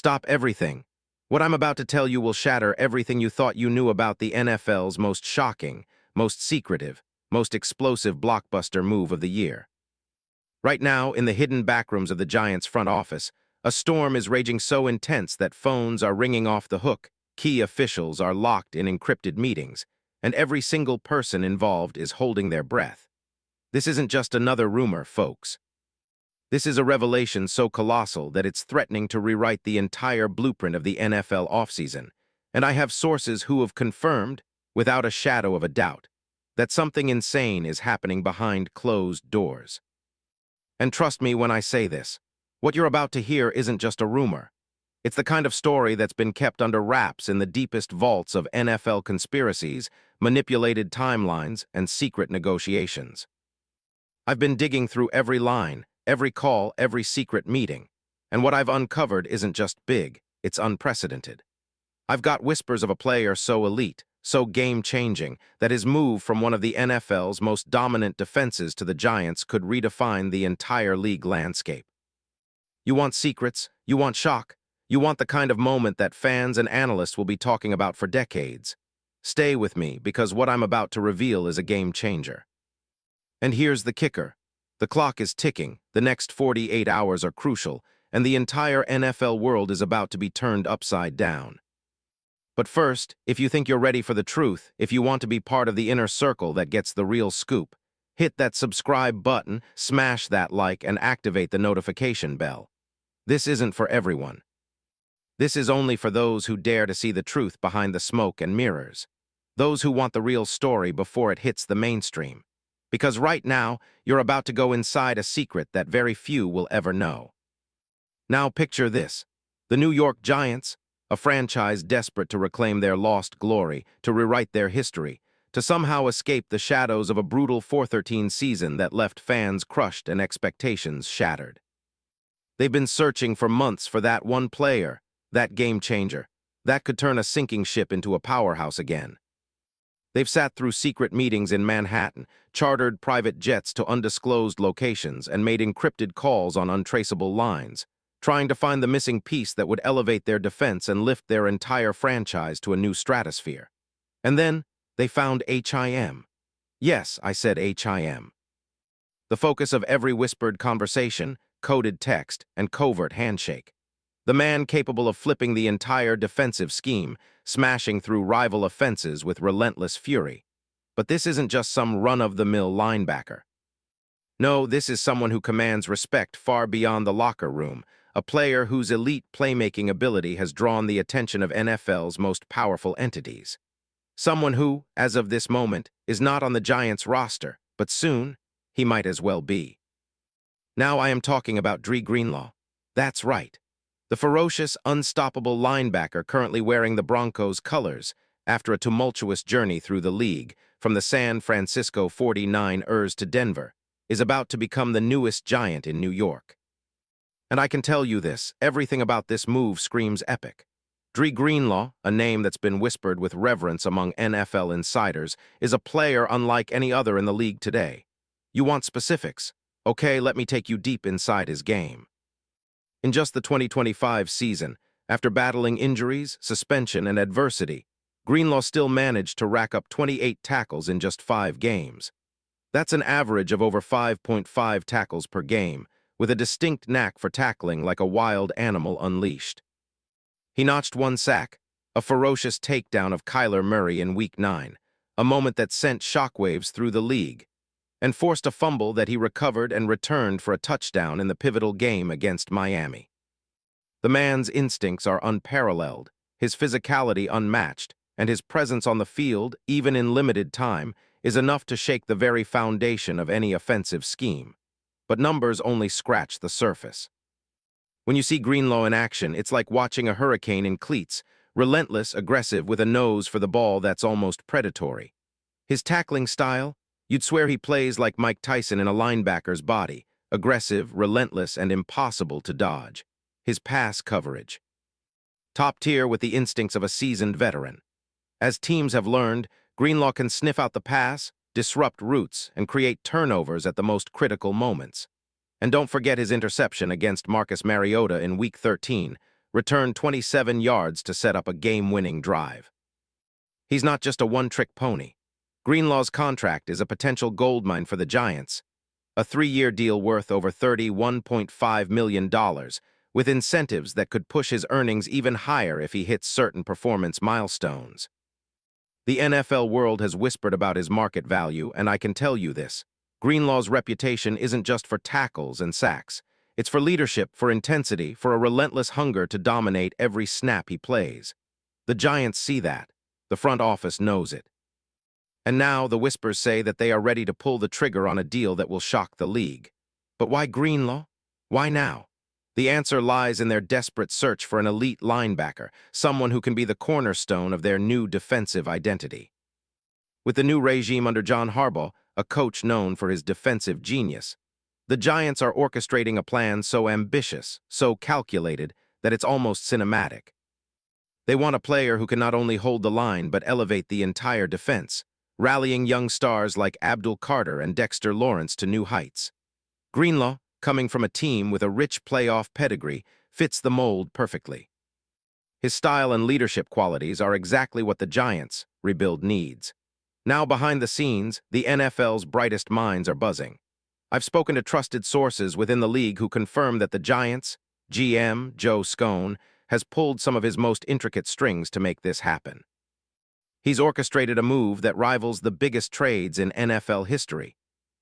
Stop everything. What I'm about to tell you will shatter everything you thought you knew about the NFL's most shocking, most secretive, most explosive blockbuster move of the year. Right now, in the hidden backrooms of the Giants' front office, a storm is raging so intense that phones are ringing off the hook, key officials are locked in encrypted meetings, and every single person involved is holding their breath. This isn't just another rumor, folks. This is a revelation so colossal that it's threatening to rewrite the entire blueprint of the NFL offseason, and I have sources who have confirmed, without a shadow of a doubt, that something insane is happening behind closed doors. And trust me when I say this, what you're about to hear isn't just a rumor. It's the kind of story that's been kept under wraps in the deepest vaults of NFL conspiracies, manipulated timelines, and secret negotiations. I've been digging through every line, every call, every secret meeting, and what I've uncovered isn't just big, it's unprecedented. I've got whispers of a player so elite, so game-changing, that his move from one of the NFL's most dominant defenses to the Giants could redefine the entire league landscape. You want secrets, you want shock, you want the kind of moment that fans and analysts will be talking about for decades. Stay with me, because what I'm about to reveal is a game-changer. And here's the kicker. The clock is ticking, the next 48 hours are crucial, and the entire NFL world is about to be turned upside down. But first, if you think you're ready for the truth, if you want to be part of the inner circle that gets the real scoop, hit that subscribe button, smash that like, and activate the notification bell. This isn't for everyone. This is only for those who dare to see the truth behind the smoke and mirrors. Those who want the real story before it hits the mainstream. Because right now, you're about to go inside a secret that very few will ever know. Now picture this. The New York Giants, a franchise desperate to reclaim their lost glory, to rewrite their history, to somehow escape the shadows of a brutal 4-13 season that left fans crushed and expectations shattered. They've been searching for months for that one player, that game changer, that could turn a sinking ship into a powerhouse again. They've sat through secret meetings in Manhattan, chartered private jets to undisclosed locations, and made encrypted calls on untraceable lines, trying to find the missing piece that would elevate their defense and lift their entire franchise to a new stratosphere. And then, they found HIM. Yes, I said HIM. The focus of every whispered conversation, coded text, and covert handshake. The man capable of flipping the entire defensive scheme, smashing through rival offenses with relentless fury. But this isn't just some run-of-the-mill linebacker. No, this is someone who commands respect far beyond the locker room, a player whose elite playmaking ability has drawn the attention of NFL's most powerful entities. Someone who, as of this moment, is not on the Giants' roster, but soon, he might as well be. Now I am talking about Dre Greenlaw. That's right. The ferocious, unstoppable linebacker currently wearing the Broncos' colors after a tumultuous journey through the league, from the San Francisco 49ers to Denver, is about to become the newest Giant in New York. And I can tell you this, everything about this move screams epic. Dre Greenlaw, a name that's been whispered with reverence among NFL insiders, is a player unlike any other in the league today. You want specifics? Okay, let me take you deep inside his game. In just the 2025 season, after battling injuries, suspension, and adversity, Greenlaw still managed to rack up 28 tackles in just 5 games. That's an average of over 5.5 tackles per game, with a distinct knack for tackling like a wild animal unleashed. He notched 1 sack, a ferocious takedown of Kyler Murray in Week 9, a moment that sent shockwaves through the league, and forced a fumble that he recovered and returned for a touchdown in the pivotal game against Miami. The man's instincts are unparalleled, his physicality unmatched, and his presence on the field, even in limited time, is enough to shake the very foundation of any offensive scheme. But numbers only scratch the surface. When you see Greenlaw in action, it's like watching a hurricane in cleats, relentless, aggressive, with a nose for the ball that's almost predatory. His tackling style? You'd swear he plays like Mike Tyson in a linebacker's body, aggressive, relentless, and impossible to dodge. His pass coverage. Top tier with the instincts of a seasoned veteran. As teams have learned, Greenlaw can sniff out the pass, disrupt routes, and create turnovers at the most critical moments. And don't forget his interception against Marcus Mariota in Week 13, returned 27 yards to set up a game-winning drive. He's not just a one-trick pony. Greenlaw's contract is a potential goldmine for the Giants, a 3-year deal worth over $31.5 million, with incentives that could push his earnings even higher if he hits certain performance milestones. The NFL world has whispered about his market value, and I can tell you this. Greenlaw's reputation isn't just for tackles and sacks. It's for leadership, for intensity, for a relentless hunger to dominate every snap he plays. The Giants see that. The front office knows it. And now the whispers say that they are ready to pull the trigger on a deal that will shock the league. But why Greenlaw? Why now? The answer lies in their desperate search for an elite linebacker, someone who can be the cornerstone of their new defensive identity. With the new regime under John Harbaugh, a coach known for his defensive genius, the Giants are orchestrating a plan so ambitious, so calculated, that it's almost cinematic. They want a player who can not only hold the line but elevate the entire defense, rallying young stars like Abdul Carter and Dexter Lawrence to new heights. Greenlaw, coming from a team with a rich playoff pedigree, fits the mold perfectly. His style and leadership qualities are exactly what the Giants' rebuild needs. Now behind the scenes, the NFL's brightest minds are buzzing. I've spoken to trusted sources within the league who confirm that the Giants' GM, SCHOEN, has pulled some of his most intricate strings to make this happen. He's orchestrated a move that rivals the biggest trades in NFL history,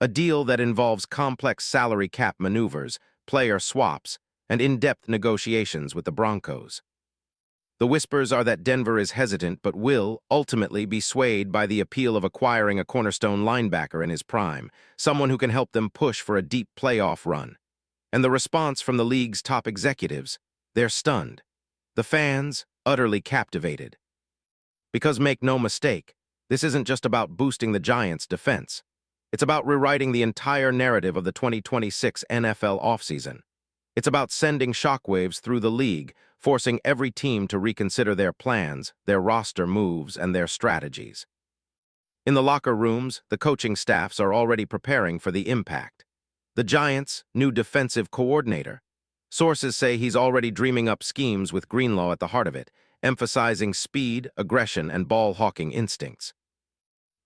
a deal that involves complex salary cap maneuvers, player swaps, and in-depth negotiations with the Broncos. The whispers are that Denver is hesitant but will ultimately be swayed by the appeal of acquiring a cornerstone linebacker in his prime, someone who can help them push for a deep playoff run. And the response from the league's top executives? They're stunned. The fans, utterly captivated. Because make no mistake, this isn't just about boosting the Giants' defense. It's about rewriting the entire narrative of the 2026 NFL offseason. It's about sending shockwaves through the league, forcing every team to reconsider their plans, their roster moves, and their strategies. In the locker rooms, the coaching staffs are already preparing for the impact. The Giants' new defensive coordinator. Sources say he's already dreaming up schemes with Greenlaw at the heart of it, emphasizing speed, aggression, and ball-hawking instincts.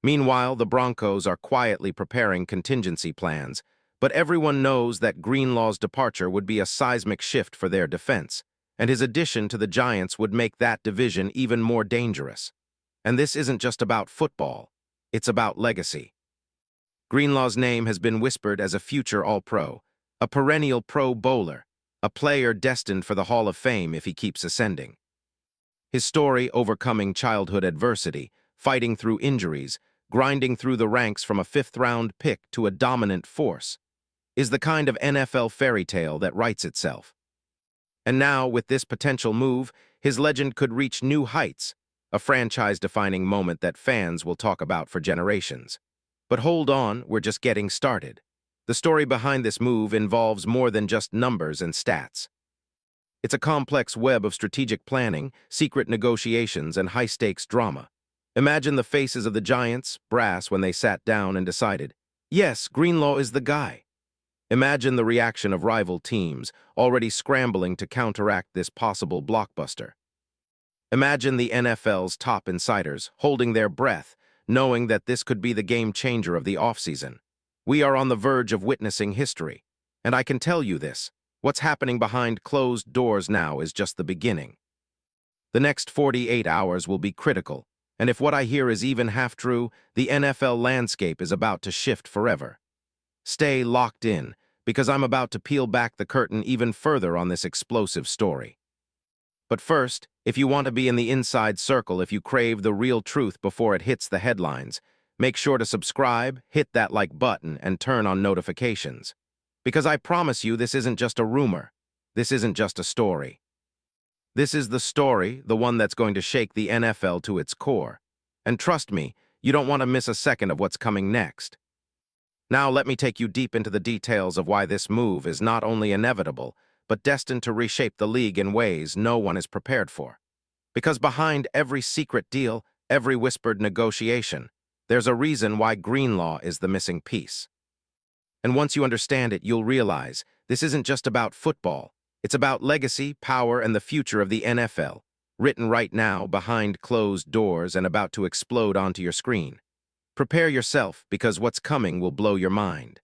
Meanwhile, the Broncos are quietly preparing contingency plans, but everyone knows that Greenlaw's departure would be a seismic shift for their defense, and his addition to the Giants would make that division even more dangerous. And this isn't just about football, it's about legacy. Greenlaw's name has been whispered as a future All-Pro, a perennial Pro Bowler, a player destined for the Hall of Fame if he keeps ascending. His story, overcoming childhood adversity, fighting through injuries, grinding through the ranks from a fifth-round pick to a dominant force, is the kind of NFL fairy tale that writes itself. And now, with this potential move, his legend could reach new heights, a franchise-defining moment that fans will talk about for generations. But hold on, we're just getting started. The story behind this move involves more than just numbers and stats. It's a complex web of strategic planning, secret negotiations, and high-stakes drama. Imagine the faces of the Giants' brass when they sat down and decided, yes, Greenlaw is the guy. Imagine the reaction of rival teams, already scrambling to counteract this possible blockbuster. Imagine the NFL's top insiders holding their breath, knowing that this could be the game-changer of the offseason. We are on the verge of witnessing history, and I can tell you this, what's happening behind closed doors now is just the beginning. The next 48 hours will be critical, and if what I hear is even half true, the NFL landscape is about to shift forever. Stay locked in, because I'm about to peel back the curtain even further on this explosive story. But first, if you want to be in the inside circle, if you crave the real truth before it hits the headlines, make sure to subscribe, hit that like button, and turn on notifications. Because I promise you, this isn't just a rumor. This isn't just a story. This is the story, the one that's going to shake the NFL to its core. And trust me, you don't want to miss a second of what's coming next. Now let me take you deep into the details of why this move is not only inevitable, but destined to reshape the league in ways no one is prepared for. Because behind every secret deal, every whispered negotiation, there's a reason why Greenlaw is the missing piece. And once you understand it, you'll realize this isn't just about football. It's about legacy, power, and the future of the NFL, written right now behind closed doors and about to explode onto your screen. Prepare yourself, because what's coming will blow your mind.